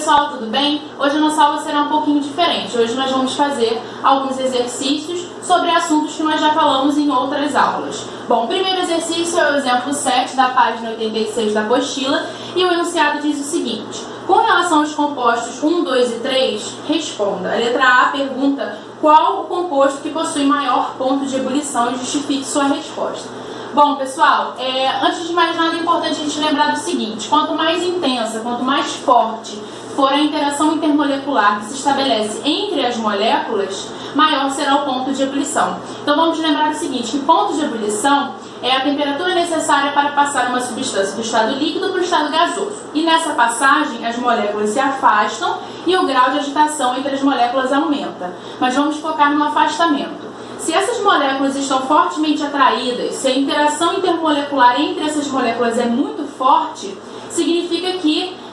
pessoal, tudo bem? Hoje a nossa aula será um pouquinho diferente. Hoje nós vamos fazer alguns exercícios sobre assuntos que nós já falamos em outras aulas. Bom, o primeiro exercício é o exemplo 7 da página 86 da apostila e o enunciado diz o seguinte: com relação aos compostos 1, 2 e 3, responda. A letra A pergunta qual o composto que possui maior ponto de ebulição e justifique sua resposta. Bom, pessoal, antes de mais nada é importante a gente lembrar do seguinte: quanto mais intensa, quanto mais forte for a interação intermolecular que se estabelece entre as moléculas, maior será o ponto de ebulição. Então vamos lembrar do seguinte, que ponto de ebulição é a temperatura necessária para passar uma substância do estado líquido para o estado gasoso. E nessa passagem as moléculas se afastam e o grau de agitação entre as moléculas aumenta. Mas vamos focar no afastamento. Se essas moléculas estão fortemente atraídas, se a interação intermolecular entre essas moléculas é muito forte, significa que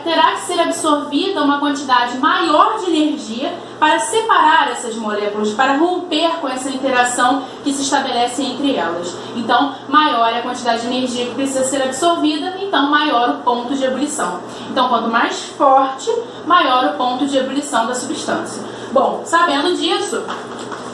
terá que ser absorvida uma quantidade maior de energia para separar essas moléculas, para romper com essa interação que se estabelece entre elas. Então, maior é a quantidade de energia que precisa ser absorvida, então maior o ponto de ebulição. Então, quanto mais forte, maior o ponto de ebulição da substância. Bom, sabendo disso,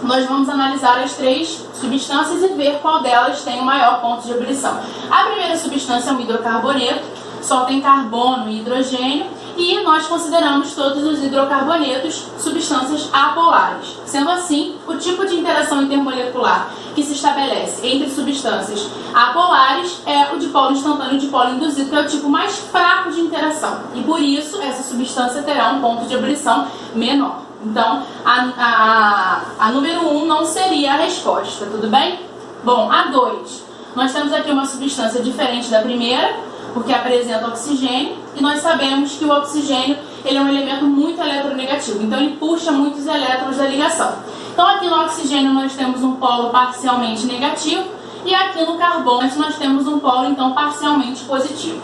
nós vamos analisar as três substâncias e ver qual delas tem o maior ponto de ebulição. A primeira substância é um hidrocarboneto, só tem carbono e hidrogênio, e nós consideramos todos os hidrocarbonetos substâncias apolares. Sendo assim, o tipo de interação intermolecular que se estabelece entre substâncias apolares é o dipolo instantâneo e o dipolo induzido, que é o tipo mais fraco de interação. E por isso, essa substância terá um ponto de ebulição menor. Então, a número 1 não seria a resposta, tudo bem? Bom, a 2. Nós temos aqui uma substância diferente da primeira, porque apresenta oxigênio, e nós sabemos que o oxigênio ele é um elemento muito eletronegativo, então ele puxa muitos elétrons da ligação. Então aqui no oxigênio nós temos um polo parcialmente negativo, e aqui no carbono nós temos um polo então parcialmente positivo.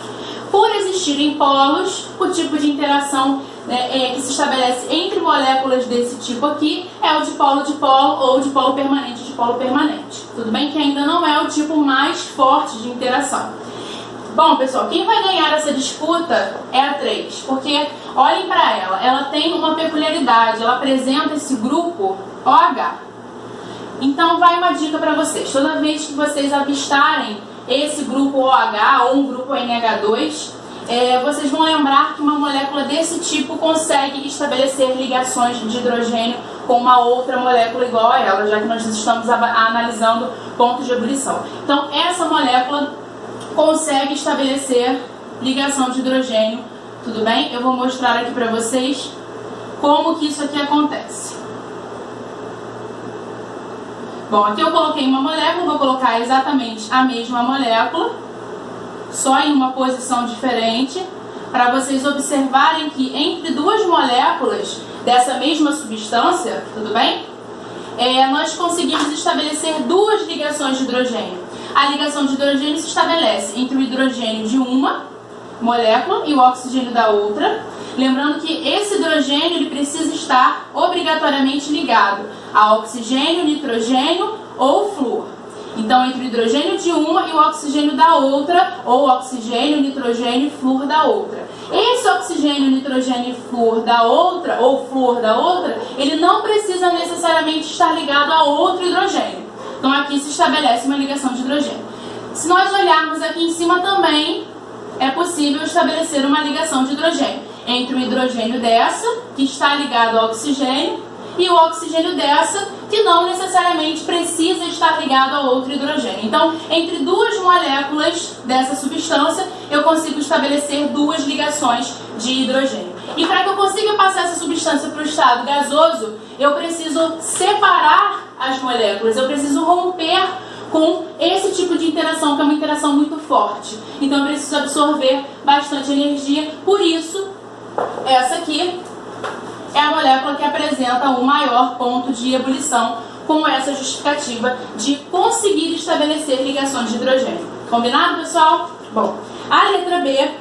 Por existirem polos, o tipo de interação que se estabelece entre moléculas desse tipo aqui é o dipolo-dipolo ou dipolo permanente-dipolo permanente. Tudo bem que ainda não é o tipo mais forte de interação. Bom, pessoal, quem vai ganhar essa disputa é a 3, porque olhem para ela tem uma peculiaridade, ela apresenta esse grupo OH. Então vai uma dica para vocês: toda vez que vocês avistarem esse grupo OH ou um grupo NH2, vocês vão lembrar que uma molécula desse tipo consegue estabelecer ligações de hidrogênio com uma outra molécula igual a ela, já que nós estamos analisando pontos de ebulição. Então essa molécula consegue estabelecer ligação de hidrogênio, tudo bem? Eu vou mostrar aqui para vocês como que isso aqui acontece. Bom, aqui eu coloquei uma molécula, vou colocar exatamente a mesma molécula, só em uma posição diferente, para vocês observarem que entre duas moléculas dessa mesma substância, tudo bem? Nós conseguimos estabelecer duas ligações de hidrogênio. A ligação de hidrogênio se estabelece entre o hidrogênio de uma molécula e o oxigênio da outra. Lembrando que esse hidrogênio ele precisa estar obrigatoriamente ligado a oxigênio, nitrogênio ou flúor. Então, entre o hidrogênio de uma e o oxigênio da outra, ou oxigênio, nitrogênio e flúor da outra. Esse oxigênio, nitrogênio e flúor da outra, ou flúor da outra, ele não precisa necessariamente estar ligado a outro hidrogênio. Então aqui se estabelece uma ligação de hidrogênio. Se nós olharmos aqui em cima também, é possível estabelecer uma ligação de hidrogênio entre o hidrogênio dessa, que está ligado ao oxigênio, e o oxigênio dessa, que não necessariamente precisa estar ligado a outro hidrogênio. Então, entre duas moléculas dessa substância, eu consigo estabelecer duas ligações de hidrogênio. E para que eu consiga passar essa substância para o estado gasoso, eu preciso separar as moléculas, eu preciso romper com esse tipo de interação, que é uma interação muito forte. Então eu preciso absorver bastante energia, por isso, essa aqui é a molécula que apresenta o maior ponto de ebulição, com essa justificativa de conseguir estabelecer ligações de hidrogênio. Combinado, pessoal? Bom, a letra B: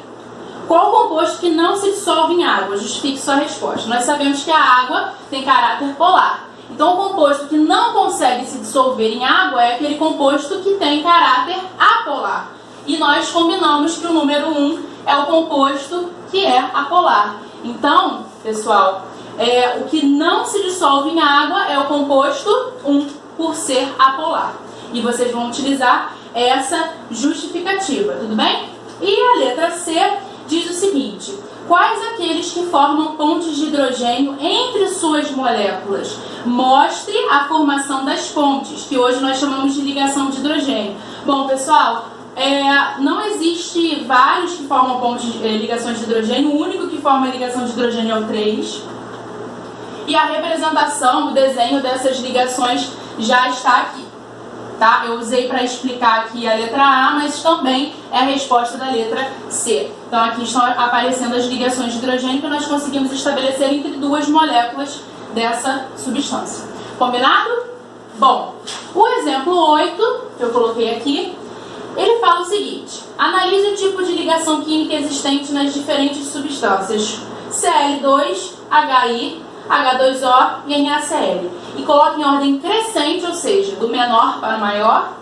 qual composto que não se dissolve em água? Justifique sua resposta. Nós sabemos que a água tem caráter polar. Então, o composto que não consegue se dissolver em água é aquele composto que tem caráter apolar. E nós combinamos que o número 1 é o composto que é apolar. Então, pessoal, o que não se dissolve em água é o composto 1, por ser apolar. E vocês vão utilizar essa justificativa, tudo bem? E a letra C diz o seguinte: quais aqueles que formam pontes de hidrogênio entre suas moléculas? Mostre a formação das pontes, que hoje nós chamamos de ligação de hidrogênio. Bom, pessoal, não existe vários que formam pontes ligações de hidrogênio. O único que forma a ligação de hidrogênio é o 3. E a representação, o desenho dessas ligações já está aqui. Tá? Eu usei para explicar aqui a letra A, mas também é a resposta da letra C. Então aqui estão aparecendo as ligações de hidrogênio que nós conseguimos estabelecer entre duas moléculas dessa substância. Combinado? Bom, o exemplo 8, que eu coloquei aqui, ele fala o seguinte: analise o tipo de ligação química existente nas diferentes substâncias Cl2, HI, H2O e NaCl, e coloque em ordem crescente, ou seja, do menor para o maior,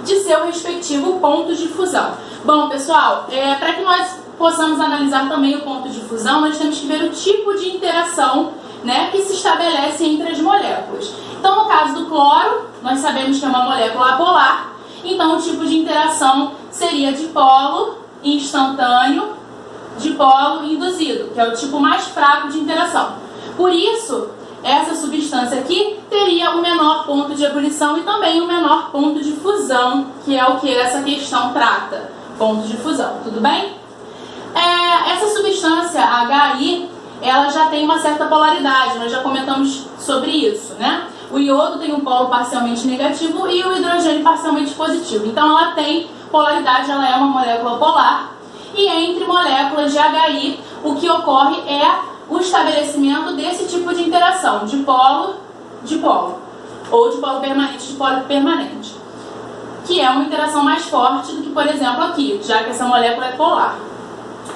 de seu respectivo ponto de fusão. Bom, pessoal, para que nós possamos analisar também o ponto de fusão, nós temos que ver o tipo de interação, né, que se estabelece entre as moléculas. Então, no caso do cloro, nós sabemos que é uma molécula apolar, então o tipo de interação seria dipolo instantâneo, dipolo induzido, que é o tipo mais fraco de interação. Por isso, essa substância aqui teria o menor ponto de ebulição e também o menor ponto de fusão, que é o que essa questão trata, ponto de fusão, tudo bem? Essa substância HI, ela já tem uma certa polaridade, nós já comentamos sobre isso, né? O iodo tem um polo parcialmente negativo e o hidrogênio parcialmente positivo. Então ela tem polaridade, ela é uma molécula polar. E entre moléculas de HI, o que ocorre é o estabelecimento desse tipo de interação, dipolo, ou dipolo permanente, dipolo permanente, que é uma interação mais forte do que, por exemplo, aqui, já que essa molécula é polar.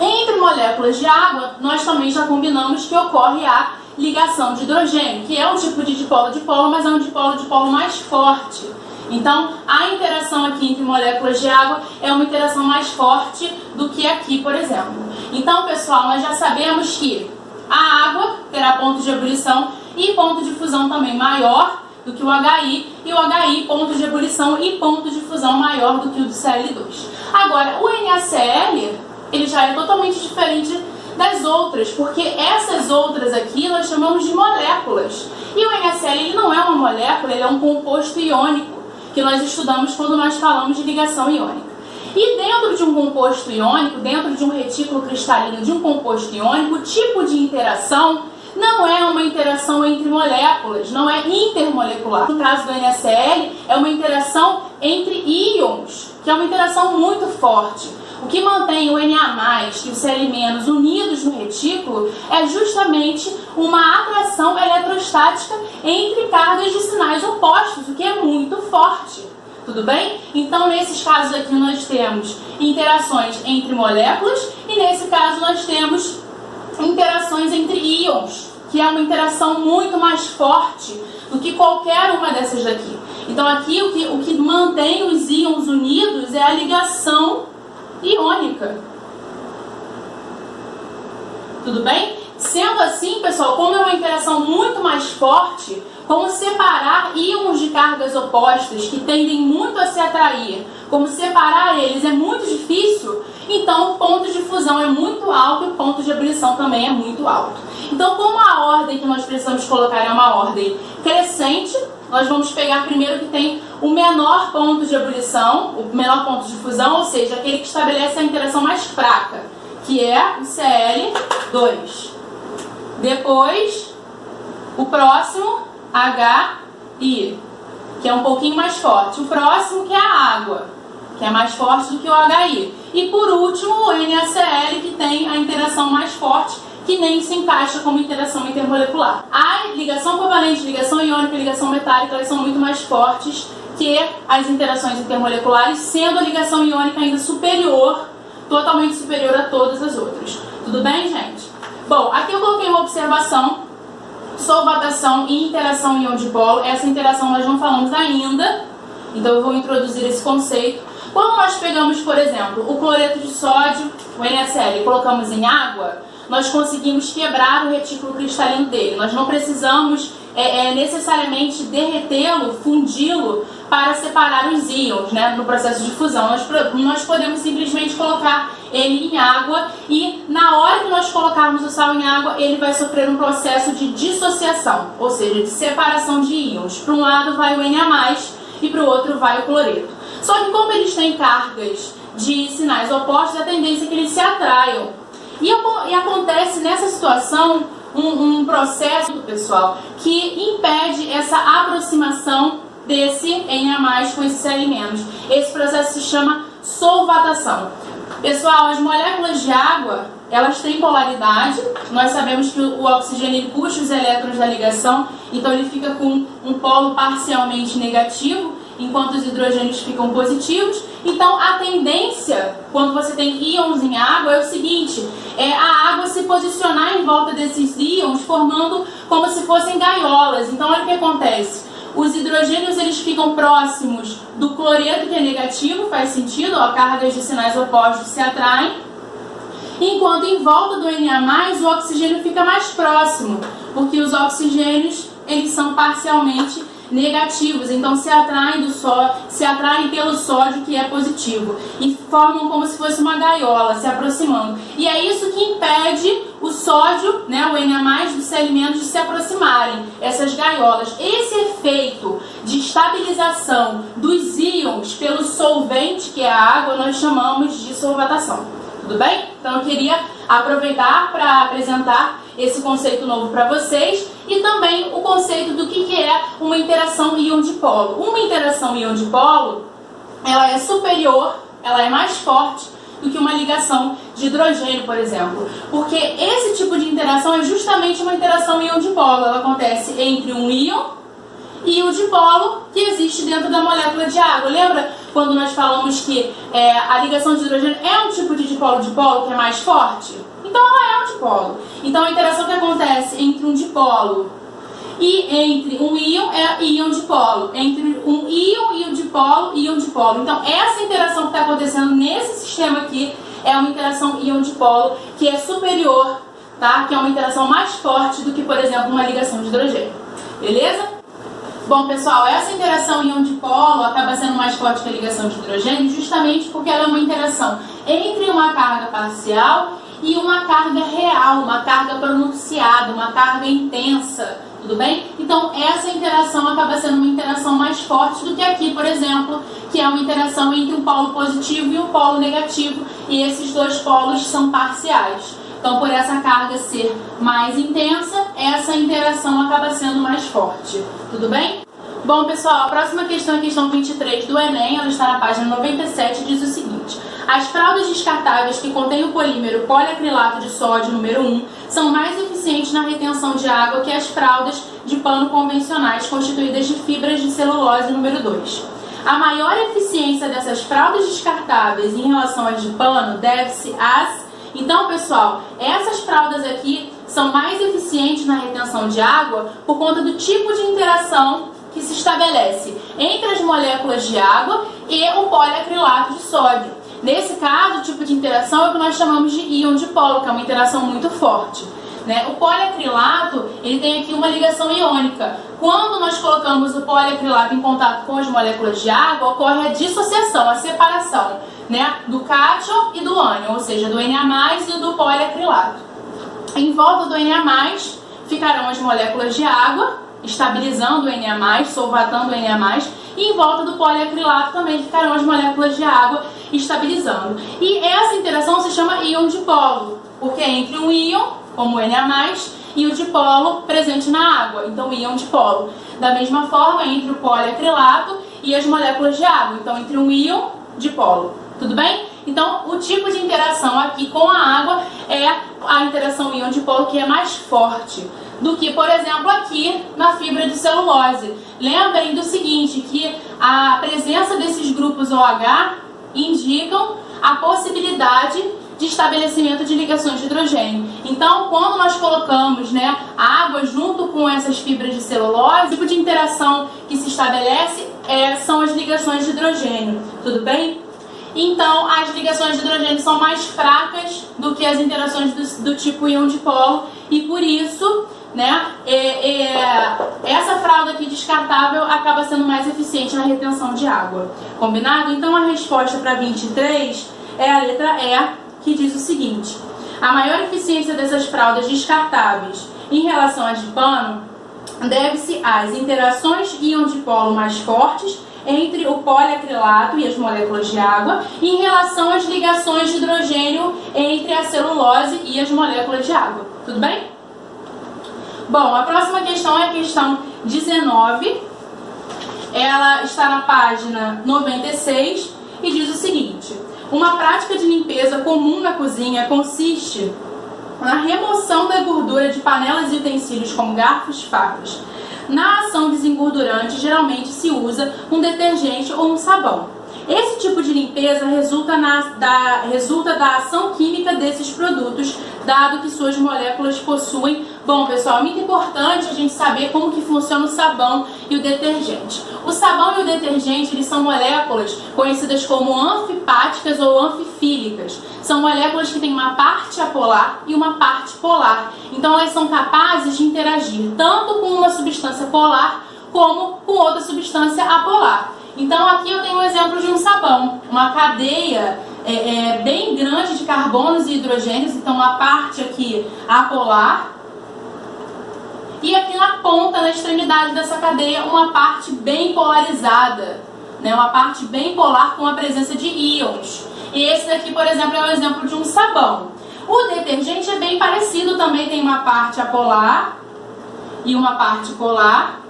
Entre moléculas de água, nós também já combinamos que ocorre a ligação de hidrogênio, que é um tipo de dipolo-dipolo, mas é um dipolo-dipolo mais forte. Então, a interação aqui entre moléculas de água é uma interação mais forte do que aqui, por exemplo. Então, pessoal, nós já sabemos que a água terá ponto de ebulição e ponto de fusão também maior do que o HI, e o HI ponto de ebulição e ponto de fusão maior do que o do Cl2. Agora, o NaCl, ele já é totalmente diferente das outras, porque essas outras aqui nós chamamos de moléculas. E o NaCl, ele não é uma molécula, ele é um composto iônico, que nós estudamos quando nós falamos de ligação iônica. E dentro de um composto iônico, dentro de um retículo cristalino de um composto iônico, o tipo de interação não é uma interação entre moléculas, não é intermolecular. No caso do NaCl, é uma interação entre íons, que é uma interação muito forte. O que mantém o Na+, e o Cl- unidos no retículo é justamente uma atração eletrostática entre cargas de sinais opostos, o que é muito forte. Tudo bem? Então, nesses casos aqui, nós temos interações entre moléculas e, nesse caso, nós temos interações entre íons, que é uma interação muito mais forte do que qualquer uma dessas daqui. Então, aqui, o que mantém os íons unidos é a ligação iônica. Tudo bem? Sendo assim, pessoal, como é uma interação muito mais forte, como separar íons de cargas opostas que tendem muito a se atrair, como separar eles é muito difícil, então o ponto de fusão é muito alto e o ponto de ebulição também é muito alto. Então, como a ordem que nós precisamos colocar é uma ordem crescente, nós vamos pegar primeiro que tem o menor ponto de ebulição, o menor ponto de fusão, ou seja, aquele que estabelece a interação mais fraca, que é o Cl2. Depois, o próximo, HI, que é um pouquinho mais forte. O próximo, que é a água, que é mais forte do que o HI. E por último, o NaCl, que tem a interação mais forte, que nem se encaixa como interação intermolecular. A ligação covalente, ligação iônica e ligação metálica, elas são muito mais fortes que as interações intermoleculares, sendo a ligação iônica ainda superior, totalmente superior a todas as outras. Tudo bem, gente? Bom, aqui eu coloquei uma observação: solvatação e interação íon-dipolo. Essa interação nós não falamos ainda, então eu vou introduzir esse conceito. Quando nós pegamos, por exemplo, o cloreto de sódio, o NaCl, e colocamos em água, nós conseguimos quebrar o retículo cristalino dele. Nós não precisamos necessariamente derretê-lo, fundi-lo para separar os íons, né, no processo de fusão. Nós podemos simplesmente colocar ele em água e na hora que nós colocarmos o sal em água, ele vai sofrer um processo de dissociação, ou seja, de separação de íons. Para um lado vai o Na+, e para o outro vai o cloreto. Só que como eles têm cargas de sinais opostos, a tendência é que eles se atraiam. E acontece nessa situação um processo, pessoal, que impede essa aproximação desse Na+ com esse Cl-. Esse processo se chama solvatação. Pessoal, as moléculas de água, elas têm polaridade. Nós sabemos que o oxigênio ele puxa os elétrons da ligação, então ele fica com um polo parcialmente negativo, enquanto os hidrogênios ficam positivos. Então, a tendência, quando você tem íons em água, é o seguinte, a água se posicionar em volta desses íons, formando como se fossem gaiolas. Então, olha o que acontece. Os hidrogênios eles ficam próximos do cloreto, que é negativo, faz sentido, ó, cargas de sinais opostos se atraem, enquanto em volta do Na+, o oxigênio fica mais próximo, porque os oxigênios eles são parcialmente negativos, então se atraem pelo sódio, que é positivo, e formam como se fosse uma gaiola se aproximando. E é isso que impede o sódio, né, o Na+, do Cl- de se aproximarem, essas gaiolas. Esse efeito de estabilização dos íons pelo solvente, que é a água, nós chamamos de solvatação. Tudo bem? Então eu queria aproveitar para apresentar esse conceito novo para vocês e também o conceito do que é uma interação íon-dipolo. Uma interação íon-dipolo, ela é superior, ela é mais forte do que uma ligação de hidrogênio, por exemplo. Porque esse tipo de interação é justamente uma interação íon-dipolo. Ela acontece entre um íon e o dipolo que existe dentro da molécula de água. Lembra quando nós falamos que a ligação de hidrogênio é um tipo de dipolo-dipolo que é mais forte? Então ela é um dipolo. Então a interação que acontece entre um dipolo e entre um íon é íon-dipolo. Entre um íon e o dipolo, íon-dipolo. Então essa interação que está acontecendo nesse sistema aqui é uma interação íon-dipolo que é superior, tá? Que é uma interação mais forte do que, por exemplo, uma ligação de hidrogênio. Beleza? Bom, pessoal, essa interação íon-dipolo acaba sendo mais forte que a ligação de hidrogênio justamente porque ela é uma interação entre uma carga parcial e uma carga real, uma carga pronunciada, uma carga intensa, tudo bem? Então, essa interação acaba sendo uma interação mais forte do que aqui, por exemplo, que é uma interação entre um polo positivo e um polo negativo, e esses dois polos são parciais. Então, por essa carga ser mais intensa, essa interação acaba sendo mais forte. Tudo bem? Bom, pessoal, a próxima questão é a questão 23 do Enem, ela está na página 97 e diz o seguinte: as fraldas descartáveis que contêm o polímero poliacrilato de sódio número 1 são mais eficientes na retenção de água que as fraldas de pano convencionais constituídas de fibras de celulose número 2. A maior eficiência dessas fraldas descartáveis em relação às de pano deve-se às... Então, pessoal, essas fraldas aqui são mais eficientes na retenção de água por conta do tipo de interação que se estabelece entre as moléculas de água e o poliacrilato de sódio. Nesse caso, o tipo de interação é o que nós chamamos de íon-dipolo, que é uma interação muito forte, né? O poliacrilato, ele tem aqui uma ligação iônica. Quando nós colocamos o poliacrilato em contato com as moléculas de água, ocorre a dissociação, a separação, né, do cátion e do ânion, ou seja, do Na+ e do poliacrilato. Em volta do Na+ ficarão as moléculas de água, estabilizando o Na+, solvatando o Na+, e em volta do poliacrilato também ficarão as moléculas de água estabilizando. E essa interação se chama íon-dipolo, porque é entre um íon, como o Na+, e o dipolo presente na água, então íon-dipolo. Da mesma forma, entre o poliacrilato e as moléculas de água, então entre um íon, dipolo. Tudo bem? Então, o tipo de interação aqui com a água é a interação íon-dipolo que é mais forte do que, por exemplo, aqui na fibra de celulose. Lembrem do seguinte, que a presença desses grupos OH indicam a possibilidade de estabelecimento de ligações de hidrogênio. Então, quando nós colocamos, né, a água junto com essas fibras de celulose, o tipo de interação que se estabelece são as ligações de hidrogênio. Tudo bem? Então, as ligações de hidrogênio são mais fracas do que as interações do tipo íon-dipolo, e por isso, né, essa fralda aqui descartável acaba sendo mais eficiente na retenção de água. Combinado? Então, a resposta para 23 é a letra E, que diz o seguinte: a maior eficiência dessas fraldas descartáveis em relação às de pano deve-se às interações íon-dipolo mais fortes entre o poliacrilato e as moléculas de água, em relação às ligações de hidrogênio entre a celulose e as moléculas de água. Tudo bem? Bom, a próxima questão é a questão 19. Ela está na página 96 e diz o seguinte: uma prática de limpeza comum na cozinha consiste na remoção da gordura de panelas e utensílios como garfos e facas. Na ação desengordurante, geralmente se usa um detergente ou um sabão. Esse tipo de limpeza resulta da ação química desses produtos, dado que suas moléculas possuem... Bom, pessoal, é muito importante a gente saber como que funciona o sabão e o detergente. O sabão e o detergente, eles são moléculas conhecidas como anfipáticas ou anfifílicas. São moléculas que têm uma parte apolar e uma parte polar. Então, elas são capazes de interagir tanto com uma substância polar como com outra substância apolar. Então, aqui eu tenho um exemplo de um sabão, uma cadeia bem grande de carbonos e hidrogênios. Então, uma parte aqui apolar e aqui na ponta, na extremidade dessa cadeia, uma parte bem polarizada, né? Uma parte bem polar com a presença de íons. E esse daqui, por exemplo, é um exemplo de um sabão. O detergente é bem parecido, também tem uma parte apolar e uma parte polar.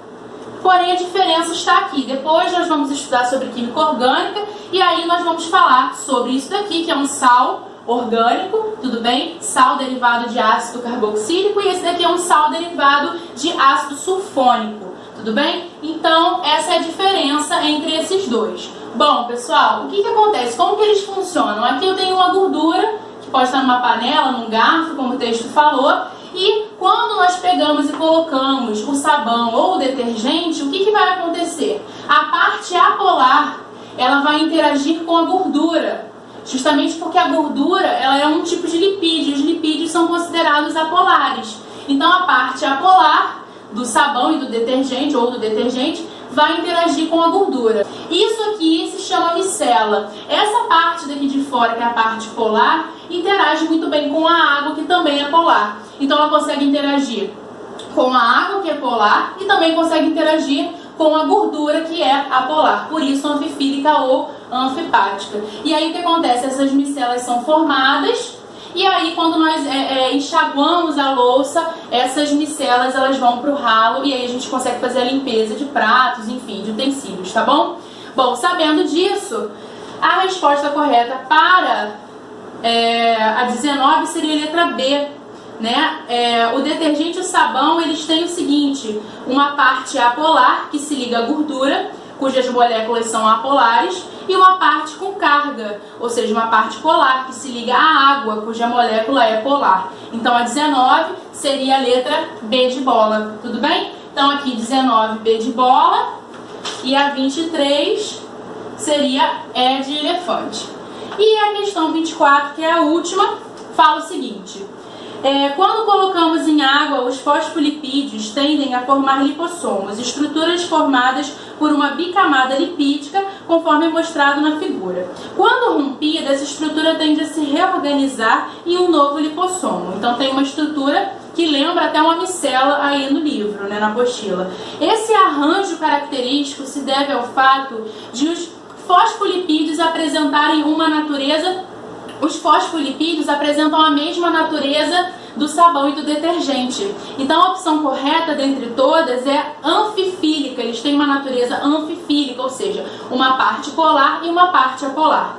Porém, a diferença está aqui. Depois nós vamos estudar sobre química orgânica e aí nós vamos falar sobre isso daqui, que é um sal orgânico, tudo bem? Sal derivado de ácido carboxílico, e esse daqui é um sal derivado de ácido sulfônico, tudo bem? Então, essa é a diferença entre esses dois. Bom, pessoal, o que acontece? Como que eles funcionam? Aqui eu tenho uma gordura, que pode estar numa panela, num garfo, como o texto falou, e quando nós pegamos e colocamos o sabão ou o detergente, o que vai acontecer? A parte apolar, ela vai interagir com a gordura, justamente porque a gordura ela é um tipo de lipídio. Os lipídios são considerados apolares. Então, a parte apolar do sabão e do detergente, ou do detergente, vai interagir com a gordura. Isso aqui se chama micela. Essa parte daqui de fora, que é a parte polar, interage muito bem com a água, que também é polar. Então, ela consegue interagir com a água, que é polar, e também consegue interagir com a gordura, que é apolar. Por isso, anfifílica ou anfipática. E aí, o que acontece? Essas micelas são formadas, e aí, quando nós enxaguamos a louça, essas micelas elas vão para o ralo, e aí a gente consegue fazer a limpeza de pratos, enfim, de utensílios, tá bom? Bom, sabendo disso, a resposta correta para a 19 seria a letra B, né? O detergente e o sabão, eles têm o seguinte: uma parte apolar, que se liga à gordura, cujas moléculas são apolares, e uma parte com carga, ou seja, uma parte polar, que se liga à água, cuja molécula é polar. Então, a 19 seria a letra B de bola, tudo bem? Então, aqui 19, B de bola, e a 23 seria E de elefante. E a questão 24, que é a última, fala o seguinte: quando colocamos em água, os fosfolipídios tendem a formar lipossomos, estruturas formadas por uma bicamada lipídica, conforme mostrado na figura. Quando rompida, essa estrutura tende a se reorganizar em um novo lipossomo. Então, tem uma estrutura que lembra até uma micela aí no livro, né, na apostila. Esse arranjo característico se deve ao fato de os fosfolipídios apresentarem uma natureza... Os fosfolipídios apresentam a mesma natureza do sabão e do detergente. Então, a opção correta dentre todas é anfifílica. Eles têm uma natureza anfifílica, ou seja, uma parte polar e uma parte apolar.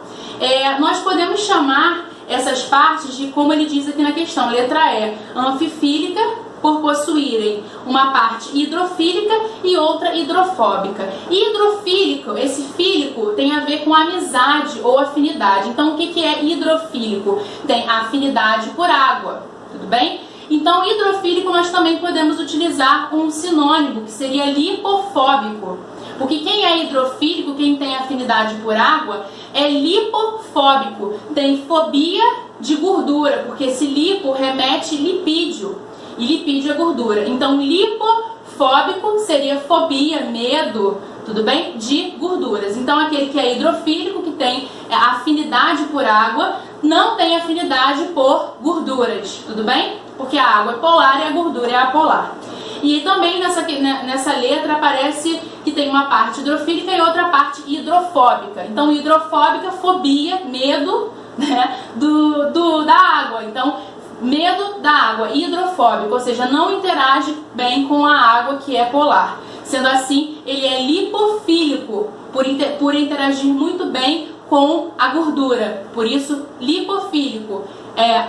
Nós podemos chamar essas partes de, como ele diz aqui na questão, letra E, anfifílica, por possuírem uma parte hidrofílica e outra hidrofóbica. Hidrofílico, esse fílico tem a ver com amizade ou afinidade. Então, o que é hidrofílico? Tem afinidade por água, tudo bem? Então, hidrofílico nós também podemos utilizar um sinônimo, que seria lipofóbico. Porque quem é hidrofílico, quem tem afinidade afinidade por água, é lipofóbico, tem fobia de gordura, porque esse lipo remete lipídio, e lipídio é gordura. Então, lipofóbico seria fobia, medo, tudo bem? De gorduras. Então, aquele que é hidrofílico, que tem afinidade por água, não tem afinidade por gorduras, tudo bem? Porque a água é polar e a gordura é apolar. E também nessa letra aparece que tem uma parte hidrofílica e outra parte hidrofóbica. Então, hidrofóbica, fobia, medo, né, da água. Então, medo da água, hidrofóbico, ou seja, não interage bem com a água que é polar. Sendo assim, ele é lipofílico, por interagir muito bem com a gordura. Por isso, lipofílico.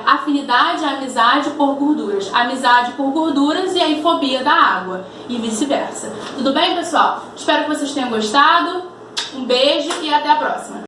Afinidade, amizade por gorduras. Amizade por gorduras e aí fobia da água. E vice-versa. Tudo bem, pessoal? Espero que vocês tenham gostado. Um beijo e até a próxima.